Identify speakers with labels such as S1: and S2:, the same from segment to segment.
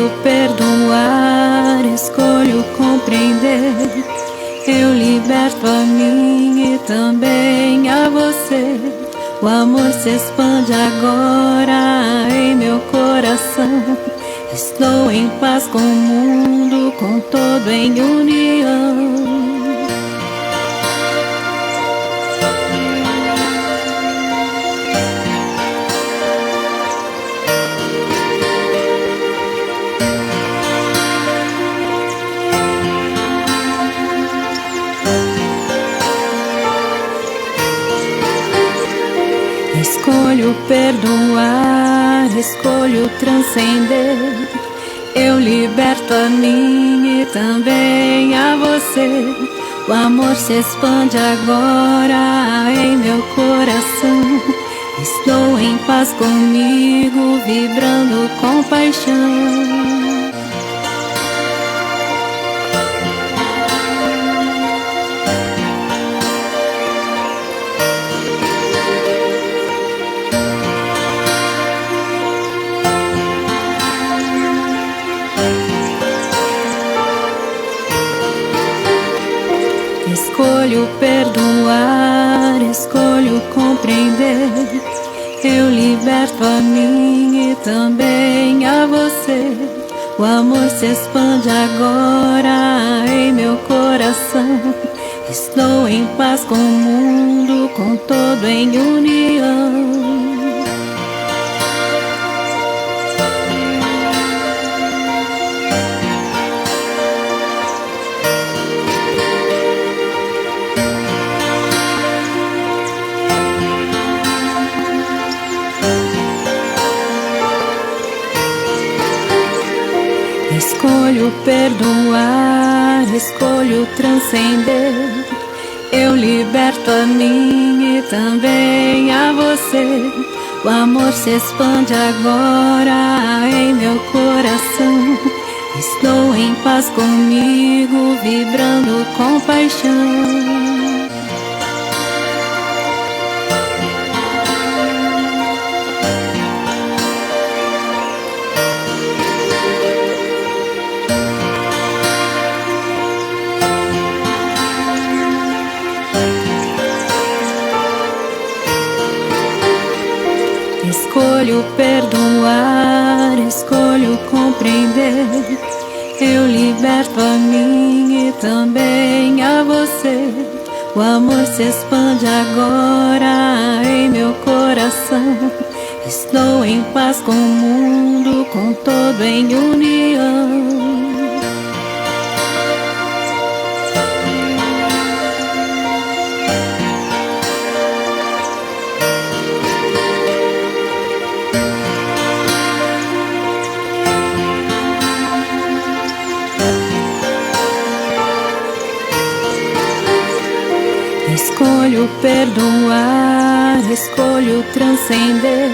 S1: Escolho perdoar, escolho compreender. Eu liberto a mim e também a você. O amor se expande agora em meu coração. Estou em paz com o mundo, com todo em união. Escolho perdoar, escolho transcender. Eu liberto a mim e também a você. O amor se expande agora em meu coração. Estou em paz comigo, vibrando com paixão. Escolho perdoar, escolho compreender. Eu liberto a mim e também a você. O amor se expande agora em meu coração. Estou em paz com o mundo, com todo em união. Escolho perdoar, escolho transcender. Eu liberto a mim e também a você. O amor se expande agora em meu coração. Estou em paz comigo, vibrando com paixão. Escolho perdoar, escolho compreender. Eu liberto a mim e também a você. O amor se expande agora em meu coração. Estou em paz com o mundo, com todo em união. Escolho perdoar, escolho transcender.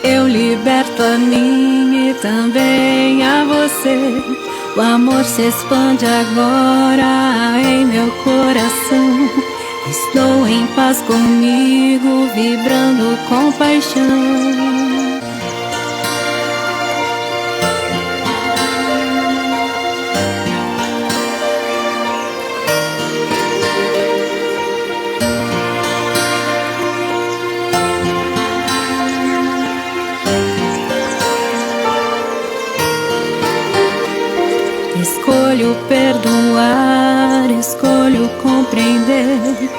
S1: Eu liberto a mim e também a você. O amor se expande agora em meu coração. Estou em paz comigo, vibrando com paixão. Escolho perdoar, escolho compreender.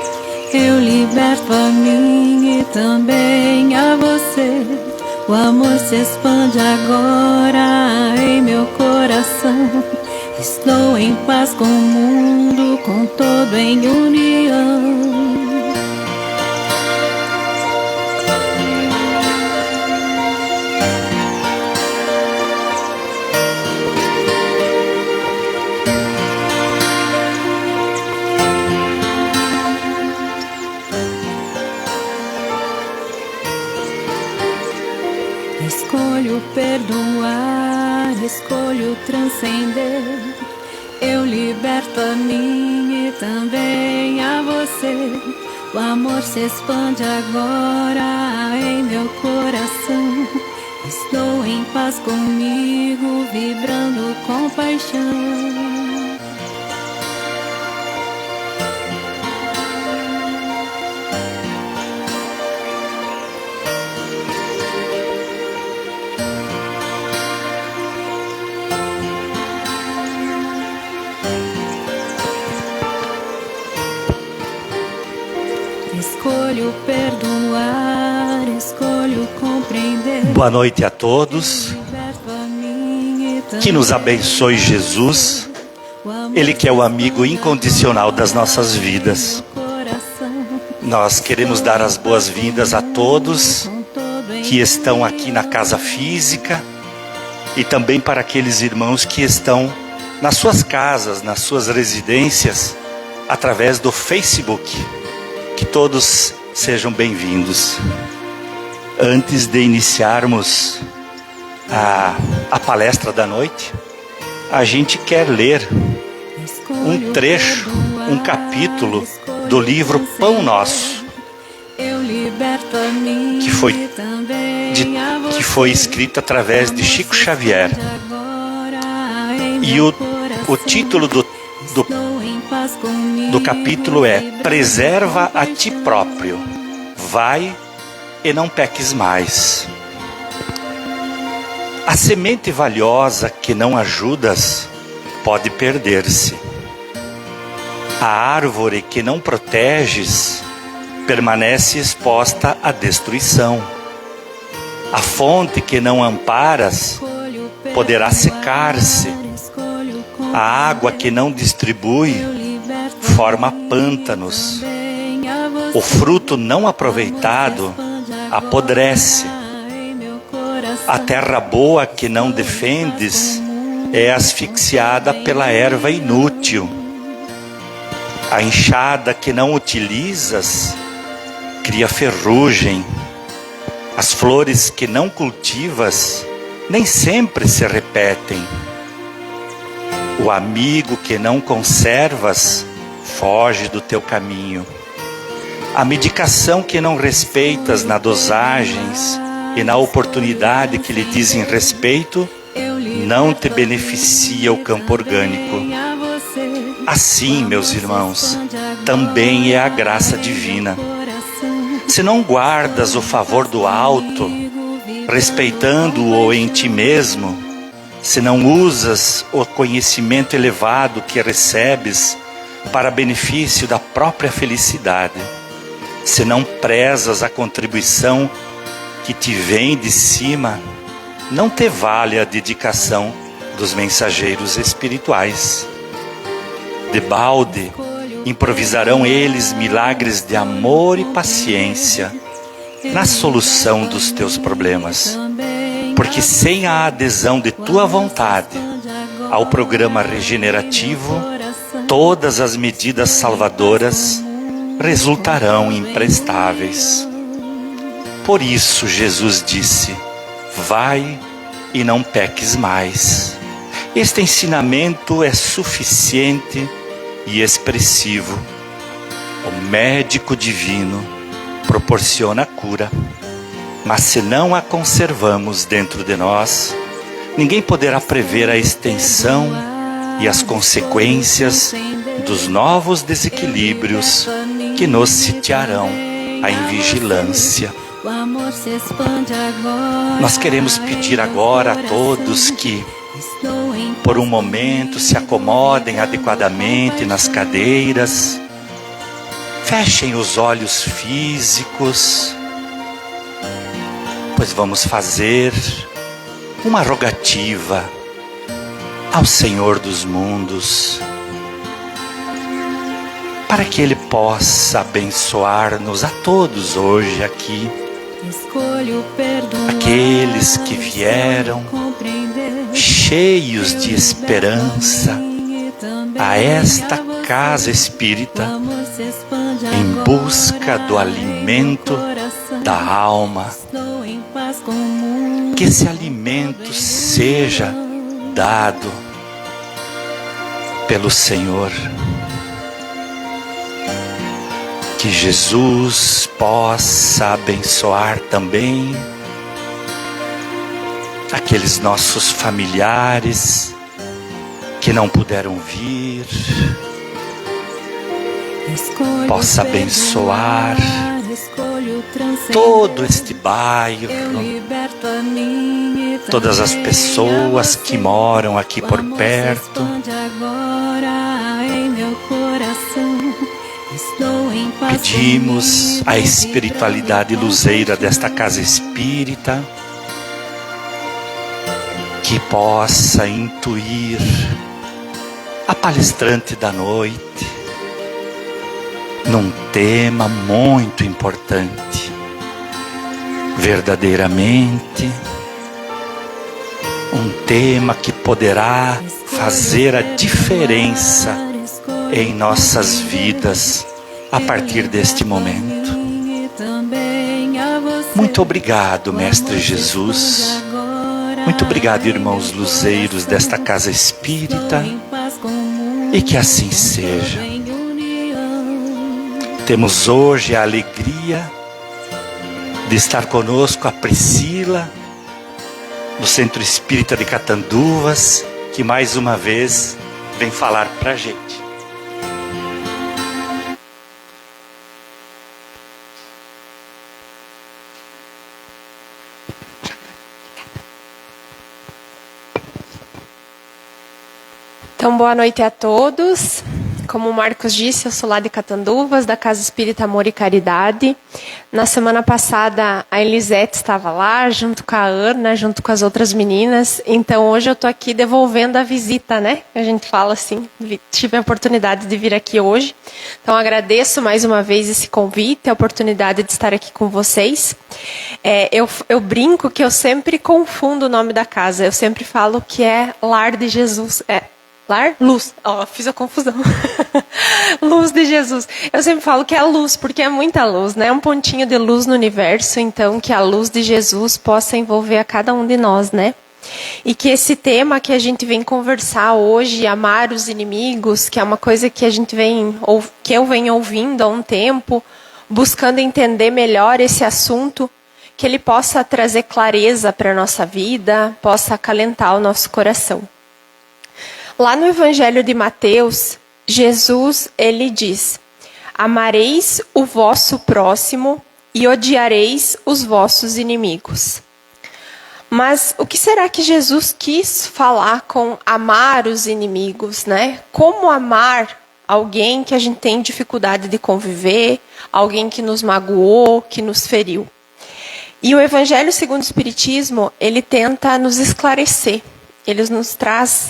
S1: Eu liberto a mim e também a você. O amor se expande agora em meu coração. Estou em paz com o mundo, com todo em união. Escolho perdoar, escolho transcender. Eu liberto a mim e também a você. O amor se expande agora em meu coração. Estou em paz comigo, vibrando com paixão. Escolho perdoar, escolho compreender.
S2: Boa noite a todos. Que nos abençoe Jesus, Ele que é o amigo incondicional das nossas vidas. Nós queremos dar as boas-vindas a todos que estão aqui na casa física e também para aqueles irmãos que estão nas suas casas, nas suas residências, através do Facebook. Que todos sejam bem-vindos. Antes de iniciarmos a palestra da noite, a gente quer ler um trecho, um capítulo do livro Pão Nosso, que foi escrito através de Chico Xavier. E o título do capítulo é Preserva a ti próprio, vai e não peques mais. A semente valiosa que não ajudas pode perder-se. A árvore que não proteges permanece exposta à destruição. A fonte que não amparas poderá secar-se. A água que não distribui forma pântanos. O fruto não aproveitado apodrece. A terra boa que não defendes é asfixiada pela erva inútil. A enxada que não utilizas cria ferrugem. As flores que não cultivas nem sempre se repetem. O amigo que não conservas foge do teu caminho. A medicação que não respeitas na dosagens e na oportunidade que lhe dizem respeito, não te beneficia o campo orgânico. Assim, meus irmãos, também é a graça divina. Se não guardas o favor do alto, respeitando-o em ti mesmo, se não usas o conhecimento elevado que recebes para benefício da própria felicidade, se não prezas a contribuição que te vem de cima, não te vale a dedicação dos mensageiros espirituais. Debalde, improvisarão eles milagres de amor e paciência na solução dos teus problemas. Porque sem a adesão de tua vontade ao programa regenerativo, todas as medidas salvadoras resultarão imprestáveis. Por isso Jesus disse: vai e não peques mais. Este ensinamento é suficiente e expressivo. O médico divino proporciona a cura, mas se não a conservamos dentro de nós, ninguém poderá prever a extensão e as consequências dos novos desequilíbrios que nos sitiarão a invigilância. Nós queremos pedir agora a todos que, por um momento, se acomodem adequadamente nas cadeiras, fechem os olhos físicos, pois vamos fazer uma rogativa ao Senhor dos mundos, para que Ele possa abençoar-nos a todos hoje aqui. Aqueles que vieram cheios de esperança a esta casa espírita em busca do alimento da alma. Que esse alimento seja dado pelo Senhor. Que Jesus possa abençoar também aqueles nossos familiares que não puderam vir, possa abençoar todo este bairro, todas as pessoas que moram aqui por perto. Pedimos a espiritualidade luzeira desta casa espírita que possa intuir a palestrante da noite num tema muito importante, verdadeiramente um tema que poderá fazer a diferença em nossas vidas a partir deste momento. Muito obrigado, Mestre Jesus. Muito obrigado, irmãos luzeiros desta casa espírita, e que assim seja. Temos hoje a alegria de estar conosco a Priscila, do Centro Espírita de Catanduvas, que mais uma vez vem falar para a gente.
S3: Então, boa noite a todos. Como o Marcos disse, eu sou lá de Catanduvas, da Casa Espírita Amor e Caridade. Na semana passada, a Elisete estava lá, junto com a Ana, junto com as outras meninas. Então, hoje eu estou aqui devolvendo a visita, né? A gente fala assim, tive a oportunidade de vir aqui hoje. Então, agradeço mais uma vez esse convite, a oportunidade de estar aqui com vocês. Eu brinco que eu sempre confundo o nome da casa. Eu sempre falo que é Lar de Jesus. Lar? Luz. Fiz a confusão. Luz de Jesus. Eu sempre falo que é a luz, porque é muita luz, né? É um pontinho de luz no universo, então que a luz de Jesus possa envolver a cada um de nós, né? E que esse tema que a gente vem conversar hoje, amar os inimigos, que é uma coisa que a gente que eu venho ouvindo há um tempo, buscando entender melhor esse assunto, que ele possa trazer clareza para a nossa vida, possa acalentar o nosso coração. Lá no Evangelho de Mateus, Jesus, ele diz: amareis o vosso próximo e odiareis os vossos inimigos. Mas o que será que Jesus quis falar com amar os inimigos, né? Como amar alguém que a gente tem dificuldade de conviver, alguém que nos magoou, que nos feriu? E o Evangelho segundo o Espiritismo, ele tenta nos esclarecer.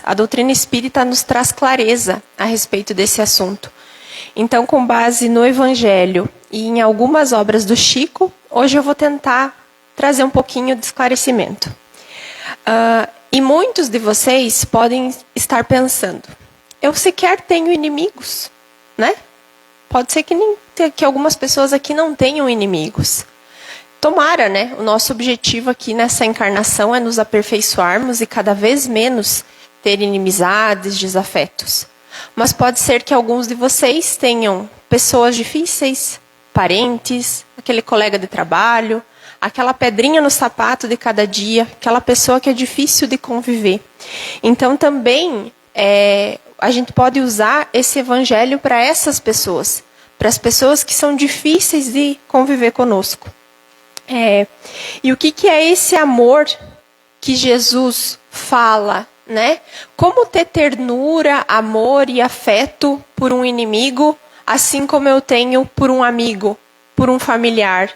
S3: A doutrina espírita nos traz clareza a respeito desse assunto. Então, com base no Evangelho e em algumas obras do Chico, hoje eu vou tentar trazer um pouquinho de esclarecimento. E muitos de vocês podem estar pensando, eu sequer tenho inimigos, né? Pode ser que algumas pessoas aqui não tenham inimigos. Tomara, né? O nosso objetivo aqui nessa encarnação é nos aperfeiçoarmos e cada vez menos ter inimizades, desafetos. Mas pode ser que alguns de vocês tenham pessoas difíceis, parentes, aquele colega de trabalho, aquela pedrinha no sapato de cada dia, aquela pessoa que é difícil de conviver. Então também a gente pode usar esse evangelho para essas pessoas, para as pessoas que são difíceis de conviver conosco. E o que é esse amor que Jesus fala, né? Como ter ternura, amor e afeto por um inimigo, assim como eu tenho por um amigo, por um familiar,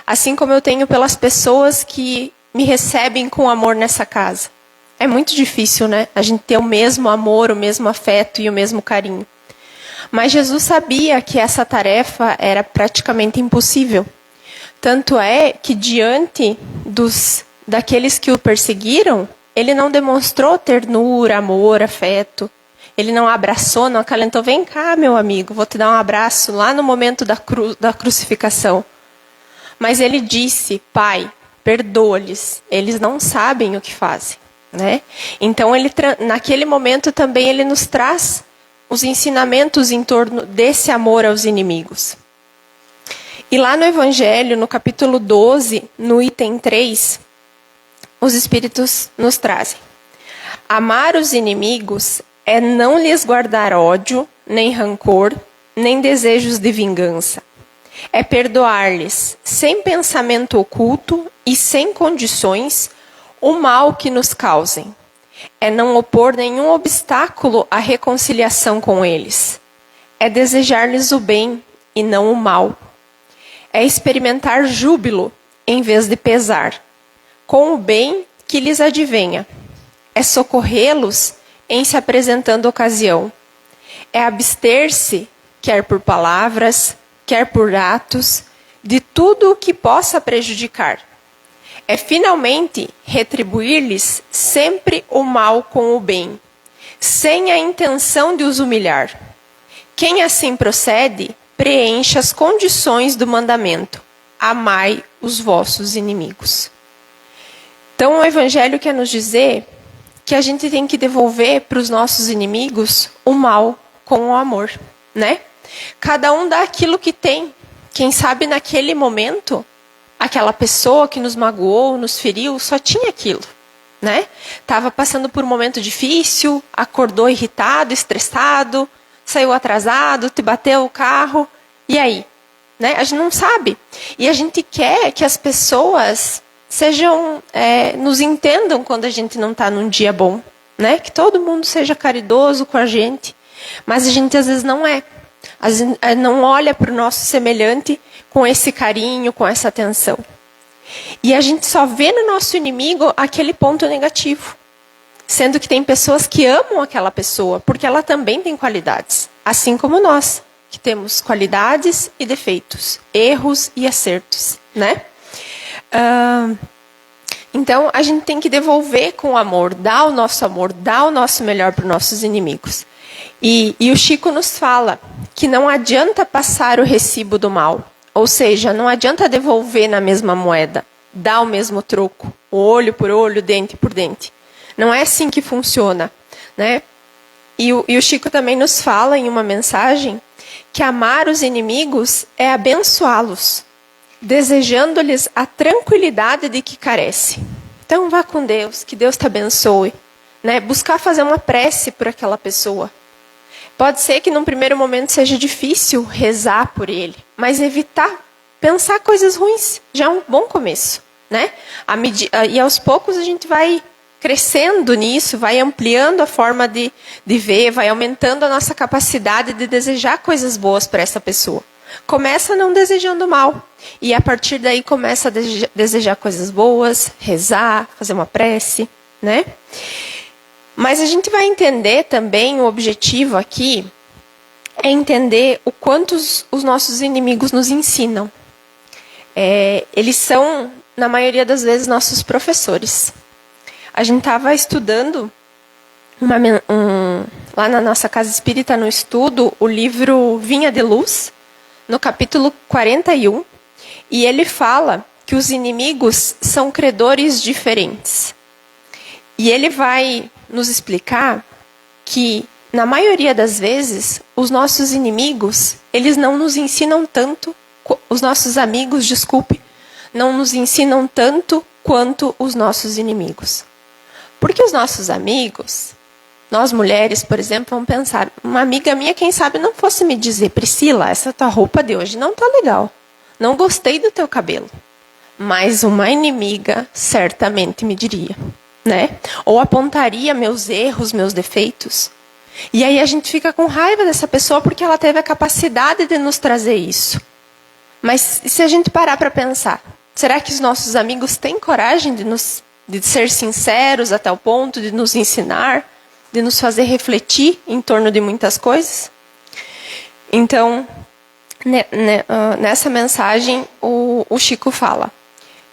S3: assim como eu tenho pelas pessoas que me recebem com amor nessa casa. É muito difícil, né? A gente ter o mesmo amor, o mesmo afeto e o mesmo carinho. Mas Jesus sabia que essa tarefa era praticamente impossível. Tanto é que diante daqueles que o perseguiram, ele não demonstrou ternura, amor, afeto. Ele não abraçou, não acalentou. Vem cá, meu amigo, vou te dar um abraço lá no momento da crucificação. Mas ele disse, Pai, perdoa-lhes, eles não sabem o que fazem. Né? Então, naquele momento também ele nos traz os ensinamentos em torno desse amor aos inimigos. E lá no Evangelho, no capítulo 12, no item 3, os espíritos nos trazem. Amar os inimigos é não lhes guardar ódio, nem rancor, nem desejos de vingança. É perdoar-lhes, sem pensamento oculto e sem condições, o mal que nos causem. É não opor nenhum obstáculo à reconciliação com eles. É desejar-lhes o bem e não o mal. É experimentar júbilo em vez de pesar, com o bem que lhes advenha. É socorrê-los em se apresentando ocasião. É abster-se, quer por palavras, quer por atos, de tudo o que possa prejudicar. É finalmente retribuir-lhes sempre o mal com o bem, sem a intenção de os humilhar. Quem assim procede, preenche as condições do mandamento: amai os vossos inimigos. Então o Evangelho quer nos dizer que a gente tem que devolver para os nossos inimigos o mal com o amor, né? Cada um dá aquilo que tem. Quem sabe naquele momento, aquela pessoa que nos magoou, nos feriu, só tinha aquilo, né? Estava passando por um momento difícil, acordou irritado, estressado, saiu atrasado, te bateu o carro, e aí? Né? A gente não sabe. E a gente quer que as pessoas nos entendam quando a gente não está num dia bom, né? Que todo mundo seja caridoso com a gente. Mas a gente às vezes não é. Às vezes não olha para o nosso semelhante com esse carinho, com essa atenção. E a gente só vê no nosso inimigo aquele ponto negativo. Sendo que tem pessoas que amam aquela pessoa, porque ela também tem qualidades. Assim como nós, que temos qualidades e defeitos, erros e acertos, né? Então, a gente tem que devolver com amor, dar o nosso melhor para os nossos inimigos. E o Chico nos fala que não adianta passar o recibo do mal. Ou seja, não adianta devolver na mesma moeda, dar o mesmo troco, olho por olho, dente por dente. Não é assim que funciona, né? E o Chico também nos fala em uma mensagem que amar os inimigos é abençoá-los, desejando-lhes a tranquilidade de que carece. Então vá com Deus, que Deus te abençoe, né? Buscar fazer uma prece por aquela pessoa. Pode ser que num primeiro momento seja difícil rezar por ele, mas evitar pensar coisas ruins já é um bom começo, né? E aos poucos a gente vai crescendo nisso, vai ampliando a forma de ver, vai aumentando a nossa capacidade de desejar coisas boas para essa pessoa. Começa não desejando mal. E a partir daí começa a desejar coisas boas, rezar, fazer uma prece, né? Mas a gente vai entender também, o objetivo aqui é entender o quanto os nossos inimigos nos ensinam. Eles são, na maioria das vezes, nossos professores. A gente estava estudando lá na nossa casa espírita, no estudo, o livro Vinha de Luz, no capítulo 41, e ele fala que os inimigos são credores diferentes. E ele vai nos explicar que, na maioria das vezes, os nossos inimigos, eles não nos ensinam tanto, os nossos amigos, desculpe, não nos ensinam tanto quanto os nossos inimigos. Porque os nossos amigos, nós mulheres, por exemplo, vamos pensar, uma amiga minha, quem sabe, não fosse me dizer: Priscila, essa tua roupa de hoje não tá legal. Não gostei do teu cabelo. Mas uma inimiga certamente me diria, né? Ou apontaria meus erros, meus defeitos. E aí a gente fica com raiva dessa pessoa porque ela teve a capacidade de nos trazer isso. Mas se a gente parar para pensar, será que os nossos amigos têm coragem de ser sinceros até o ponto de nos ensinar, de nos fazer refletir em torno de muitas coisas? Então, nessa mensagem, o Chico fala: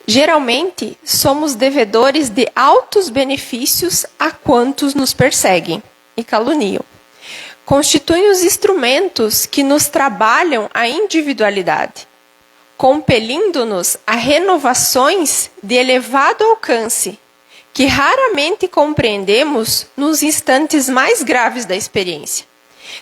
S3: geralmente somos devedores de altos benefícios a quantos nos perseguem e caluniam. Constituem os instrumentos que nos trabalham a individualidade, compelindo-nos a renovações de elevado alcance, que raramente compreendemos nos instantes mais graves da experiência.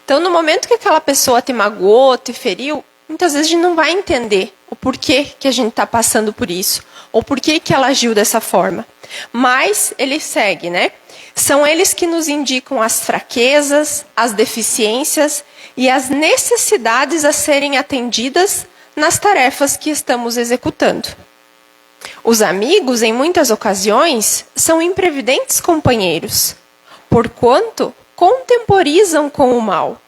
S3: Então, no momento que aquela pessoa te magoou, te feriu, muitas vezes a gente não vai entender o porquê que a gente está passando por isso, ou porquê que ela agiu dessa forma. Mas ele segue, né? São eles que nos indicam as fraquezas, as deficiências e as necessidades a serem atendidas nas tarefas que estamos executando. Os amigos, em muitas ocasiões, são imprevidentes companheiros, porquanto contemporizam com o mal.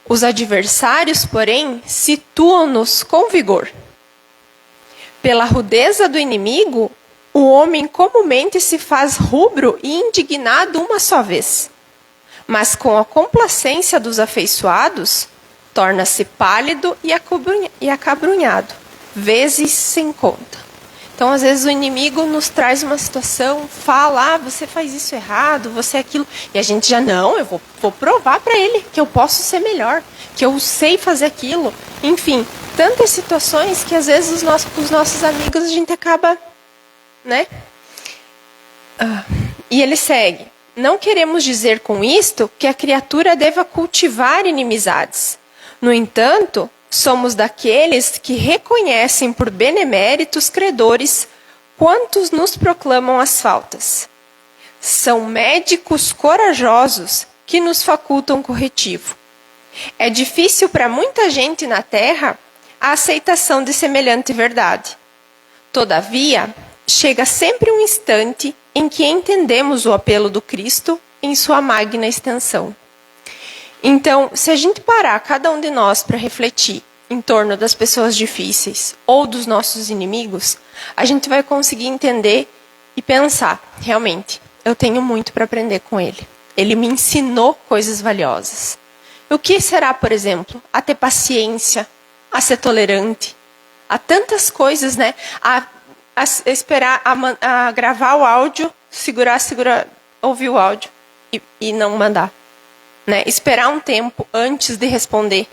S3: Os adversários, porém, situam-nos com vigor. Pela rudeza do inimigo, o homem comumente se faz rubro e indignado uma só vez. Mas com a complacência dos afeiçoados, torna-se pálido e acabrunhado, vezes sem conta. Então, às vezes, o inimigo nos traz uma situação, fala, você faz isso errado, você é aquilo. E a gente já, não, eu vou provar para ele que eu posso ser melhor, que eu sei fazer aquilo. Enfim, tantas situações que, às vezes, os nossos amigos, a gente acaba, né? E ele segue. Não queremos dizer com isto que a criatura deva cultivar inimizades. No entanto, somos daqueles que reconhecem por beneméritos credores quantos nos proclamam as faltas. São médicos corajosos que nos facultam corretivo. É difícil para muita gente na terra a aceitação de semelhante verdade. Todavia, chega sempre um instante em que entendemos o apelo do Cristo em sua magna extensão. Então, se a gente parar, cada um de nós, para refletir em torno das pessoas difíceis ou dos nossos inimigos, a gente vai conseguir entender e pensar, realmente, eu tenho muito para aprender com ele. Ele me ensinou coisas valiosas. O que será, por exemplo, a ter paciência, a ser tolerante, a tantas coisas, né? A esperar, a gravar o áudio, segurar, ouvir o áudio e não mandar. Né? Esperar um tempo antes de responder.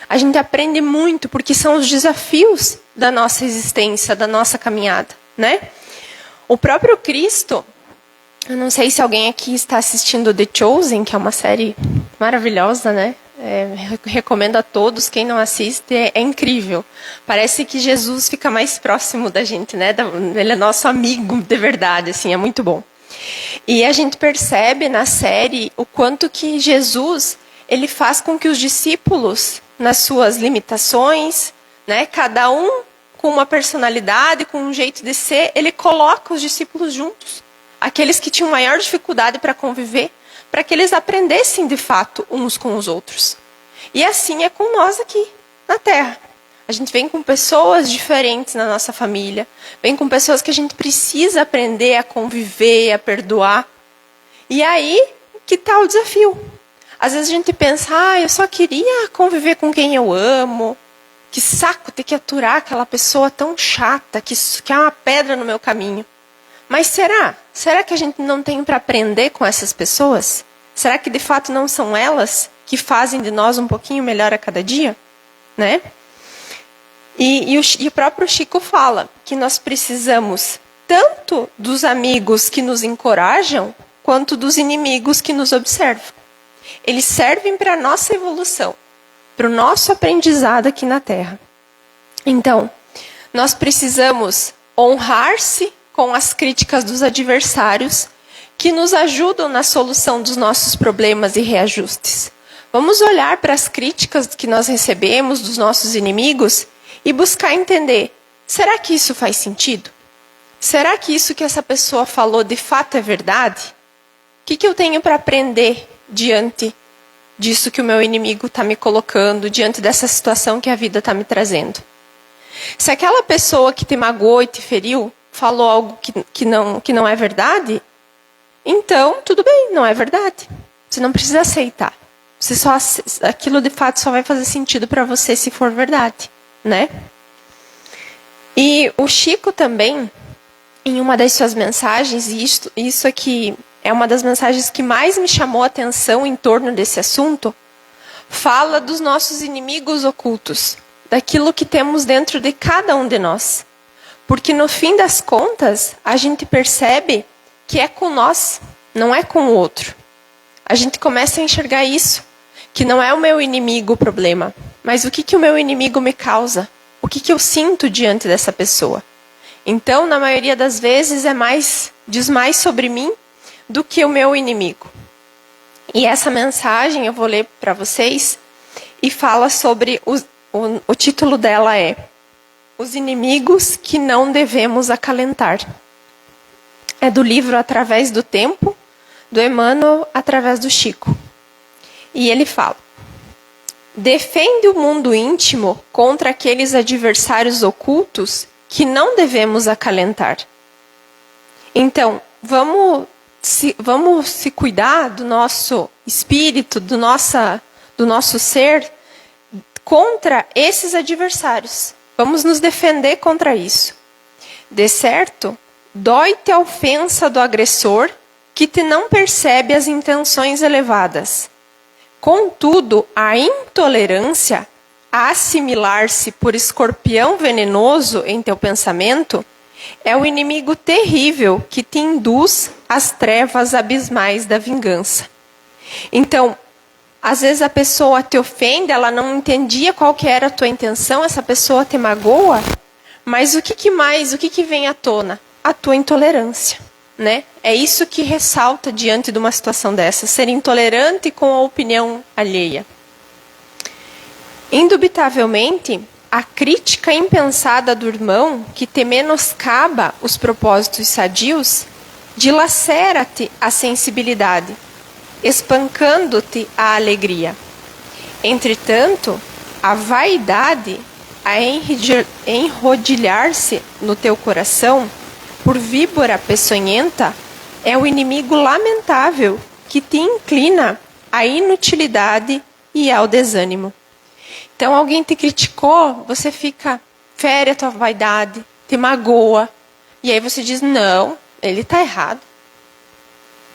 S3: A gente aprende muito, porque são os desafios da nossa existência, da nossa caminhada. Né? O próprio Cristo, eu não sei se alguém aqui está assistindo The Chosen, que é uma série maravilhosa, né? Recomendo a todos, quem não assiste, é incrível. Parece que Jesus fica mais próximo da gente, né? Ele é nosso amigo de verdade, assim, é muito bom. E a gente percebe na série o quanto que Jesus, ele faz com que os discípulos, nas suas limitações, né, cada um com uma personalidade, com um jeito de ser, ele coloca os discípulos juntos. Aqueles que tinham maior dificuldade para conviver, para que eles aprendessem de fato uns com os outros. E assim é com nós aqui na Terra. A gente vem com pessoas diferentes na nossa família, vem com pessoas que a gente precisa aprender a conviver, a perdoar. E aí, que tal o desafio? Às vezes a gente pensa, eu só queria conviver com quem eu amo. Que saco ter que aturar aquela pessoa tão chata, que é uma pedra no meu caminho. Mas será? Será que a gente não tem para aprender com essas pessoas? Será que de fato não são elas que fazem de nós um pouquinho melhor a cada dia? Né? E o próprio Chico fala que nós precisamos tanto dos amigos que nos encorajam, quanto dos inimigos que nos observam. Eles servem para a nossa evolução, para o nosso aprendizado aqui na Terra. Então, nós precisamos honrar-se com as críticas dos adversários que nos ajudam na solução dos nossos problemas e reajustes. Vamos olhar para as críticas que nós recebemos dos nossos inimigos e buscar entender, será que isso faz sentido? Será que isso que essa pessoa falou de fato é verdade? O que eu tenho para aprender diante disso que o meu inimigo está me colocando, diante dessa situação que a vida está me trazendo? Se aquela pessoa que te magoou e te feriu falou algo que não é verdade, então tudo bem, não é verdade. Você não precisa aceitar. Aquilo de fato só vai fazer sentido para você se for verdade. Né? E o Chico também, em uma das suas mensagens, e isso aqui é uma das mensagens que mais me chamou a atenção em torno desse assunto, fala dos nossos inimigos ocultos, daquilo que temos dentro de cada um de nós. Porque no fim das contas, a gente percebe que é com nós, não é com o outro. A gente começa a enxergar isso, que não é o meu inimigo o problema, Mas o que o meu inimigo me causa? O que eu sinto diante dessa pessoa? Então, na maioria das vezes, diz mais sobre mim do que o meu inimigo. E essa mensagem eu vou ler para vocês e fala sobre, o título dela é Os Inimigos que Não Devemos Acalentar. É do livro Através do Tempo, do Emmanuel através do Chico. E ele fala: defende o mundo íntimo contra aqueles adversários ocultos que não devemos acalentar. Então, vamos se cuidar do nosso espírito, do nosso ser, contra esses adversários. Vamos nos defender contra isso. De certo, dói-te a ofensa do agressor, que te não percebe as intenções elevadas. Contudo, a intolerância, a assimilar-se por escorpião venenoso em teu pensamento, é o inimigo terrível que te induz às trevas abismais da vingança. Então, às vezes a pessoa te ofende, ela não entendia qual que era a tua intenção, essa pessoa te magoa, mas o que vem à tona? A tua intolerância, né? É isso que ressalta diante de uma situação dessa, ser intolerante com a opinião alheia. Indubitavelmente, a crítica impensada do irmão, que te menoscaba os propósitos sadios, dilacera-te a sensibilidade, espancando-te a alegria. Entretanto, a vaidade, a enrodilhar-se no teu coração, por víbora peçonhenta, é o inimigo lamentável que te inclina à inutilidade e ao desânimo. Então, alguém te criticou, você fere a tua vaidade, te magoa, e aí você diz, não, ele está errado.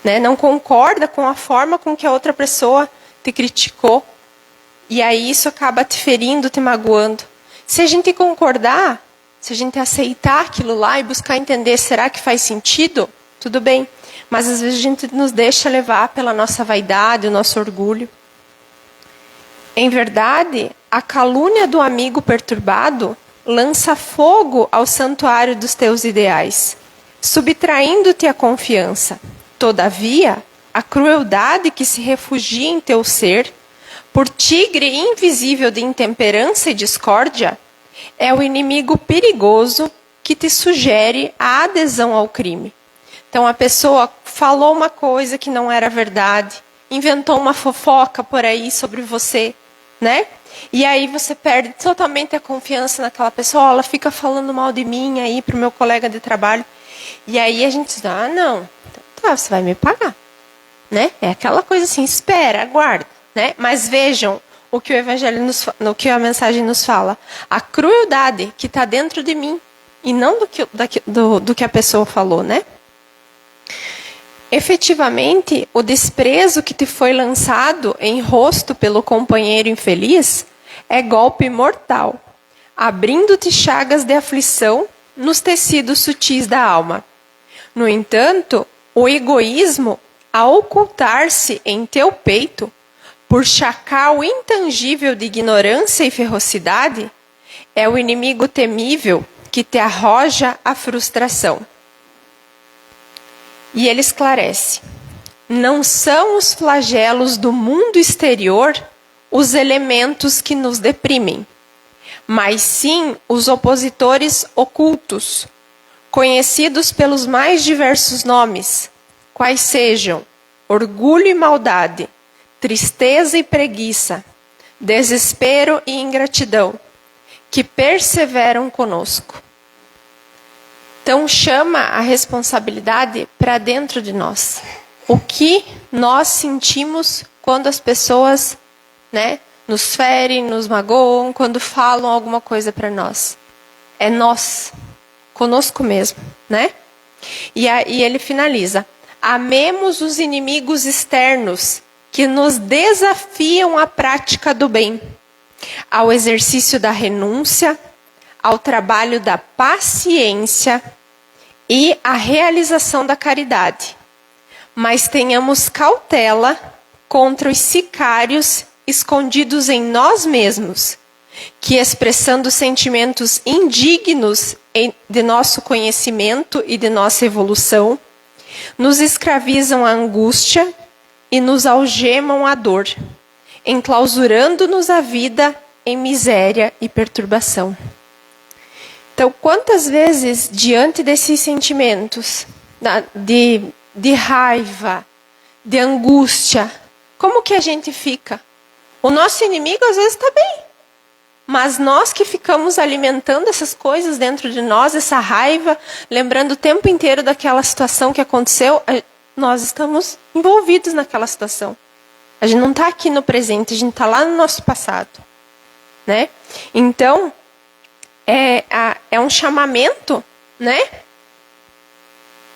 S3: Né? Não concorda com a forma com que a outra pessoa te criticou, e aí isso acaba te ferindo, te magoando. Se a gente concordar, se a gente aceitar aquilo lá e buscar entender, será que faz sentido? Tudo bem. Mas às vezes a gente nos deixa levar pela nossa vaidade, o nosso orgulho. Em verdade, a calúnia do amigo perturbado lança fogo ao santuário dos teus ideais, subtraindo-te a confiança. Todavia, a crueldade que se refugia em teu ser, por tigre invisível de intemperança e discórdia, é o inimigo perigoso que te sugere a adesão ao crime. Então, a pessoa falou uma coisa que não era verdade, inventou uma fofoca por aí sobre você, né? E aí você perde totalmente a confiança naquela pessoa, ela fica falando mal de mim aí pro meu colega de trabalho. E aí a gente diz, não, então tá, você vai me pagar, né? É aquela coisa assim, espera, aguarda, né? Mas vejam o que o Evangelho o que a mensagem nos fala. A crueldade que está dentro de mim e não do que a pessoa falou, né? Efetivamente, o desprezo que te foi lançado em rosto pelo companheiro infeliz é golpe mortal, abrindo-te chagas de aflição nos tecidos sutis da alma. No entanto, o egoísmo, a ocultar-se em teu peito, por chacal intangível de ignorância e ferocidade, é o inimigo temível que te arroja a frustração. E ele esclarece: não são os flagelos do mundo exterior os elementos que nos deprimem, mas sim os opositores ocultos, conhecidos pelos mais diversos nomes, quais sejam orgulho e maldade, tristeza e preguiça, desespero e ingratidão, que perseveram conosco. Então chama a responsabilidade para dentro de nós. O que nós sentimos quando as pessoas, né, nos ferem, nos magoam, quando falam alguma coisa para nós. É nós, conosco mesmo, né? E aí ele finaliza: amemos os inimigos externos que nos desafiam à prática do bem, ao exercício da renúncia, ao trabalho da paciência e à realização da caridade. Mas tenhamos cautela contra os sicários escondidos em nós mesmos, que expressando sentimentos indignos de nosso conhecimento e de nossa evolução, nos escravizam à angústia e nos algemam à dor, enclausurando-nos a vida em miséria e perturbação. Então, quantas vezes, diante desses sentimentos de raiva, de angústia, como que a gente fica? O nosso inimigo às vezes está bem, mas nós que ficamos alimentando essas coisas dentro de nós, essa raiva, lembrando o tempo inteiro daquela situação que aconteceu, nós estamos envolvidos naquela situação. A gente não está aqui no presente, a gente está lá no nosso passado, né? Então, é um chamamento, né?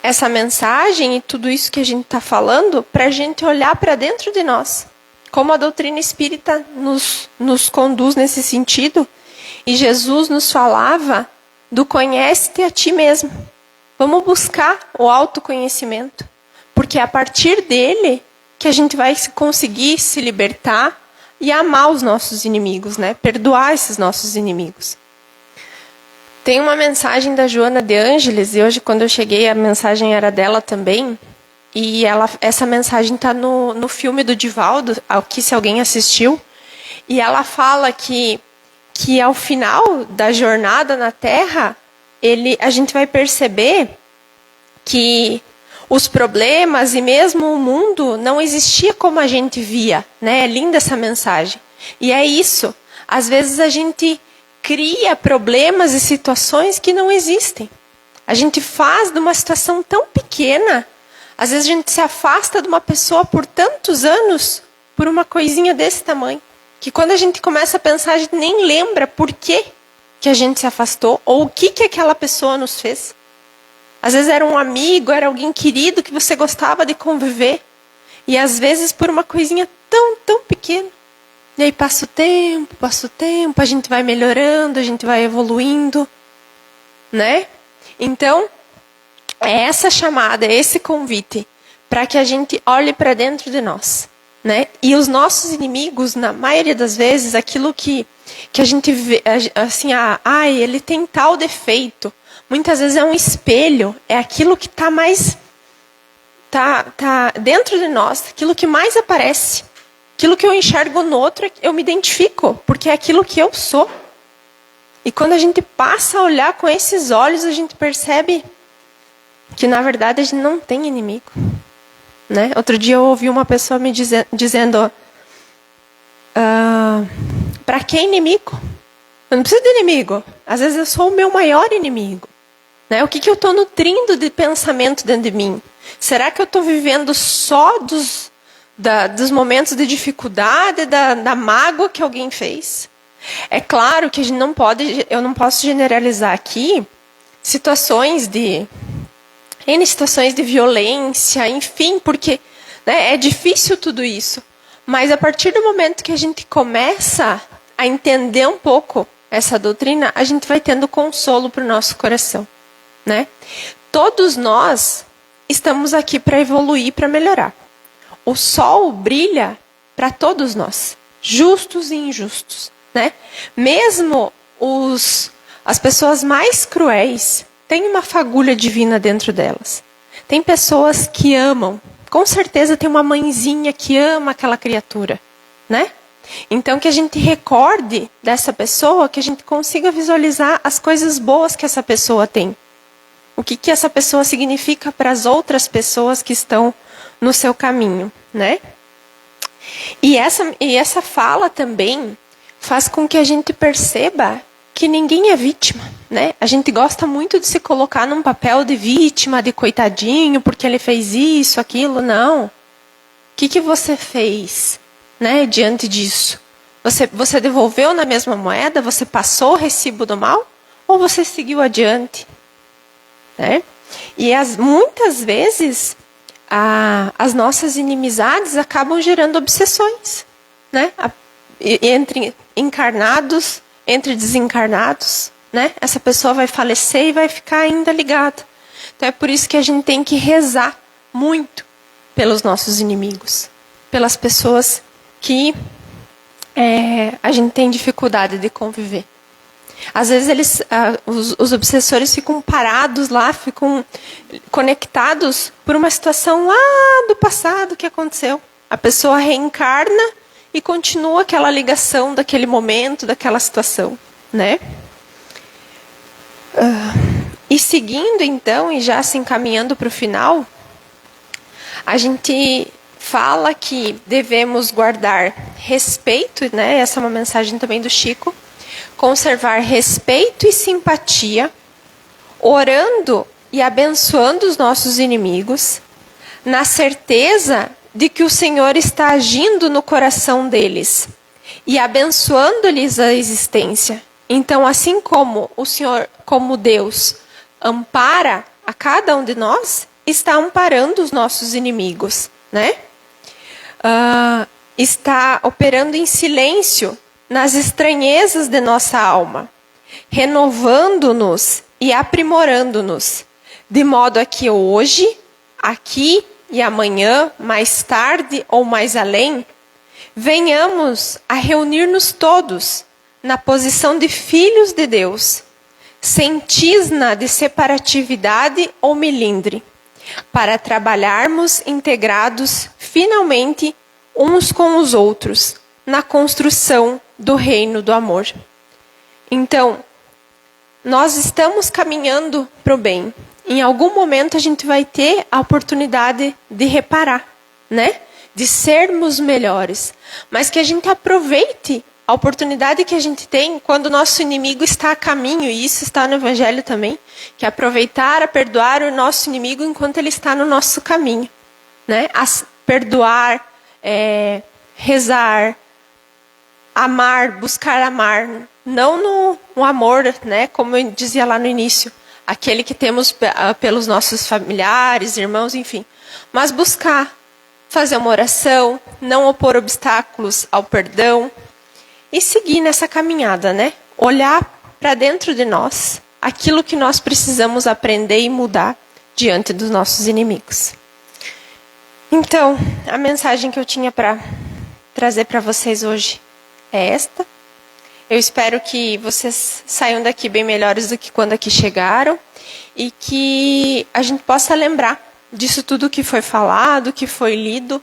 S3: Essa mensagem e tudo isso que a gente está falando, para a gente olhar para dentro de nós. Como a doutrina espírita nos conduz nesse sentido. E Jesus nos falava do conhece-te a ti mesmo. Vamos buscar o autoconhecimento. Porque é a partir dele que a gente vai conseguir se libertar e amar os nossos inimigos, né? Perdoar esses nossos inimigos. Tem uma mensagem da Joana de Ângeles, e hoje quando eu cheguei a mensagem era dela também, e essa mensagem está no filme do Divaldo, aqui se alguém assistiu, e ela fala que ao final da jornada na Terra, a gente vai perceber que os problemas e mesmo o mundo não existia como a gente via, né? É linda essa mensagem. E é isso, às vezes a gente cria problemas e situações que não existem. A gente faz de uma situação tão pequena, às vezes a gente se afasta de uma pessoa por tantos anos, por uma coisinha desse tamanho, que quando a gente começa a pensar, a gente nem lembra por que a gente se afastou, ou o que aquela pessoa nos fez. Às vezes era um amigo, era alguém querido que você gostava de conviver, e às vezes por uma coisinha tão, tão pequena. E aí passa o tempo, a gente vai melhorando, a gente vai evoluindo, né? Então, é essa chamada, é esse convite, para que a gente olhe para dentro de nós, né? E os nossos inimigos, na maioria das vezes, aquilo que a gente vê, assim, ele tem tal defeito, muitas vezes é um espelho, é aquilo que está mais, tá dentro de nós, aquilo que mais aparece. Aquilo que eu enxergo no outro, eu me identifico, porque é aquilo que eu sou. E quando a gente passa a olhar com esses olhos, a gente percebe que, na verdade, a gente não tem inimigo. Né? Outro dia eu ouvi uma pessoa me dizendo, para que inimigo? Eu não preciso de inimigo. Às vezes eu sou o meu maior inimigo. Né? O que eu estou nutrindo de pensamento dentro de mim? Será que eu estou vivendo só dos momentos de dificuldade, da mágoa que alguém fez? É claro que eu não posso generalizar aqui situações de violência, enfim, porque, né, é difícil tudo isso. Mas a partir do momento que a gente começa a entender um pouco essa doutrina, a gente vai tendo consolo para o nosso coração, né? Todos nós estamos aqui para evoluir, para melhorar. O sol brilha para todos nós, justos e injustos, né? Mesmo as pessoas mais cruéis têm uma fagulha divina dentro delas. Tem pessoas que amam, com certeza tem uma mãezinha que ama aquela criatura, né? Então que a gente recorde dessa pessoa, que a gente consiga visualizar as coisas boas que essa pessoa tem. O que essa pessoa significa para as outras pessoas que estão no seu caminho, né? E essa fala também faz com que a gente perceba que ninguém é vítima, né? A gente gosta muito de se colocar num papel de vítima, de coitadinho, porque ele fez isso, aquilo. Não. O que você fez, né, diante disso? Você devolveu na mesma moeda? Você passou o recibo do mal? Ou você seguiu adiante? Né? E muitas vezes as nossas inimizades acabam gerando obsessões, né? Entre encarnados, entre desencarnados, né? Essa pessoa vai falecer e vai ficar ainda ligada. Então é por isso que a gente tem que rezar muito pelos nossos inimigos, pelas pessoas que a gente tem dificuldade de conviver. Às vezes os obsessores ficam parados lá, ficam conectados por uma situação lá do passado que aconteceu. A pessoa reencarna e continua aquela ligação daquele momento, daquela situação, né? E seguindo então, e já se encaminhando para o final, a gente fala que devemos guardar respeito, né? Essa é uma mensagem também do Chico. Conservar respeito e simpatia, orando e abençoando os nossos inimigos, na certeza de que o Senhor está agindo no coração deles e abençoando-lhes a existência. Então, assim como o Senhor, como Deus, ampara a cada um de nós, está amparando os nossos inimigos, né? Está operando em silêncio nas estranhezas de nossa alma, renovando-nos e aprimorando-nos, de modo a que hoje, aqui e amanhã, mais tarde ou mais além, venhamos a reunir-nos todos na posição de filhos de Deus, sem tisna de separatividade ou melindre, para trabalharmos integrados finalmente uns com os outros, na construção do reino do amor. Então, nós estamos caminhando para o bem. Em algum momento a gente vai ter a oportunidade de reparar, né? De sermos melhores. Mas que a gente aproveite a oportunidade que a gente tem quando o nosso inimigo está a caminho, e isso está no Evangelho também, que é aproveitar a perdoar o nosso inimigo enquanto ele está no nosso caminho, né? Perdoar, rezar, amar, buscar amar, não no amor, né, como eu dizia lá no início, aquele que temos pelos nossos familiares, irmãos, enfim, mas buscar fazer uma oração, não opor obstáculos ao perdão e seguir nessa caminhada, né? Olhar para dentro de nós, aquilo que nós precisamos aprender e mudar diante dos nossos inimigos. Então, a mensagem que eu tinha para trazer para vocês hoje é esta. Eu espero que vocês saiam daqui bem melhores do que quando aqui chegaram e que a gente possa lembrar disso tudo que foi falado, que foi lido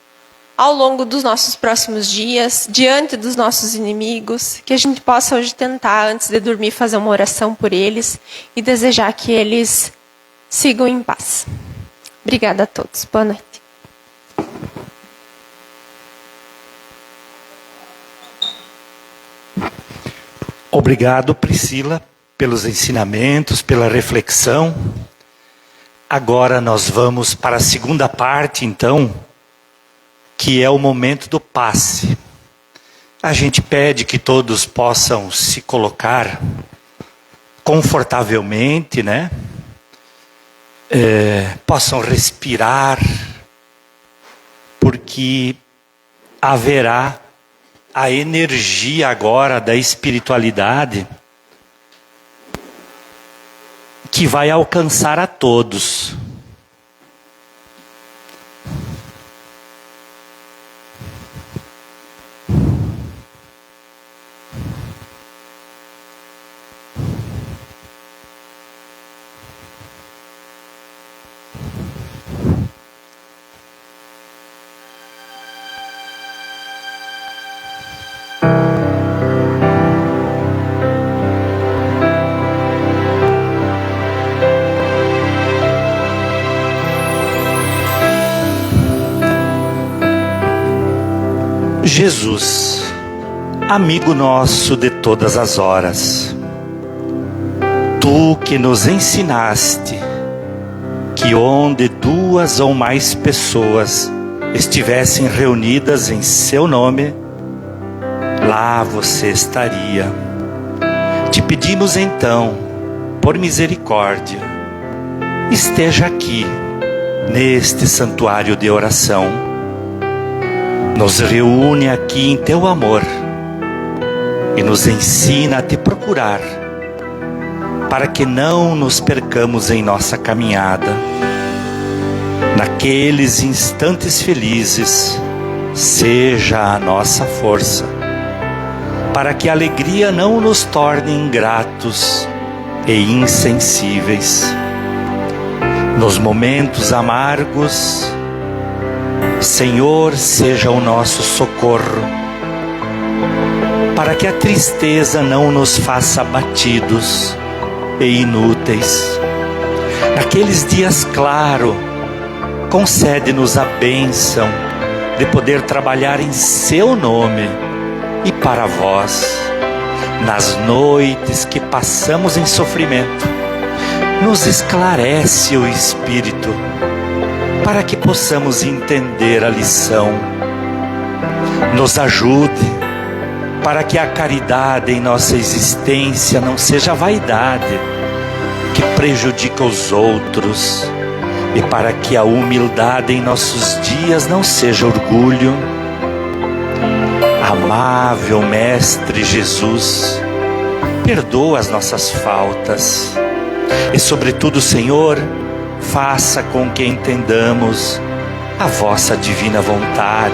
S3: ao longo dos nossos próximos dias, diante dos nossos inimigos, que a gente possa hoje tentar, antes de dormir, fazer uma oração por eles e desejar que eles sigam em paz. Obrigada a todos. Boa noite.
S2: Obrigado, Priscila, pelos ensinamentos, pela reflexão. Agora nós vamos para a segunda parte, então, que é o momento do passe. A gente pede que todos possam se colocar confortavelmente, né? Possam respirar, porque haverá a energia agora da espiritualidade que vai alcançar a todos. Jesus, amigo nosso de todas as horas, Tu que nos ensinaste que onde duas ou mais pessoas estivessem reunidas em Seu nome, lá Você estaria. Te pedimos então, por misericórdia, esteja aqui, neste santuário de oração. Nos reúne aqui em Teu amor e nos ensina a Te procurar, para que não nos percamos em nossa caminhada. Naqueles instantes felizes, seja a nossa força, para que a alegria não nos torne ingratos e insensíveis. Nos momentos amargos, Senhor, seja o nosso socorro, para que a tristeza não nos faça abatidos e inúteis. Naqueles dias claros, concede-nos a bênção de poder trabalhar em Seu nome e para vós. Nas noites que passamos em sofrimento, nos esclarece o Espírito, para que possamos entender a lição. Nos ajude, para que a caridade em nossa existência não seja vaidade, que prejudica os outros, e para que a humildade em nossos dias não seja orgulho. Amável Mestre Jesus, perdoa as nossas faltas e, sobretudo, Senhor, faça com que entendamos a vossa divina vontade,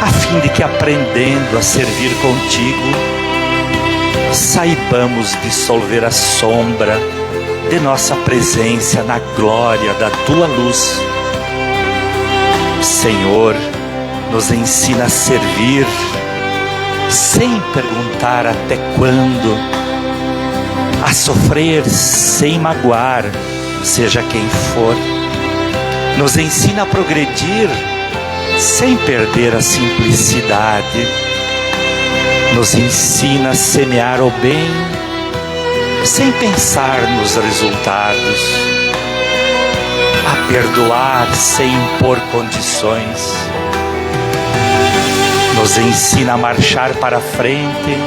S2: a fim de que, aprendendo a servir contigo, saibamos dissolver a sombra de nossa presença na glória da tua luz. Senhor, nos ensina a servir sem perguntar até quando, a sofrer sem magoar, seja quem for. Nos ensina a progredir sem perder a simplicidade. Nos ensina a semear o bem sem pensar nos resultados, a perdoar sem impor condições. Nos ensina a marchar para frente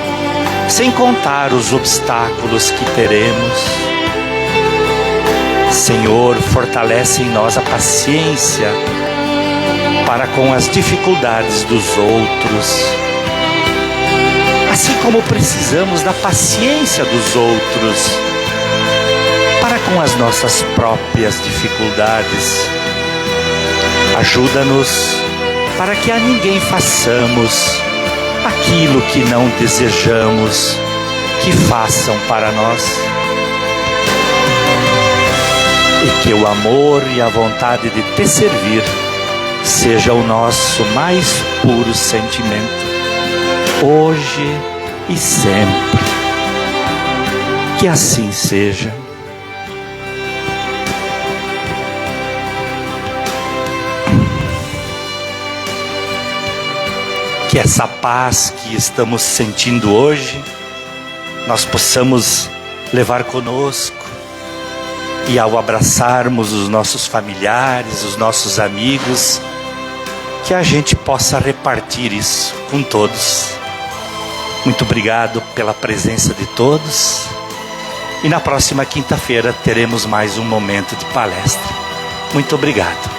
S2: sem contar os obstáculos que teremos. Senhor, fortalece em nós a paciência para com as dificuldades dos outros, assim como precisamos da paciência dos outros para com as nossas próprias dificuldades. Ajuda-nos para que a ninguém façamos aquilo que não desejamos que façam para nós. E que o amor e a vontade de te servir seja o nosso mais puro sentimento, hoje e sempre. Que assim seja. Que essa paz que estamos sentindo hoje, nós possamos levar conosco, e ao abraçarmos os nossos familiares, os nossos amigos, que a gente possa repartir isso com todos. Muito obrigado pela presença de todos, e na próxima quinta-feira teremos mais um momento de palestra. Muito obrigado.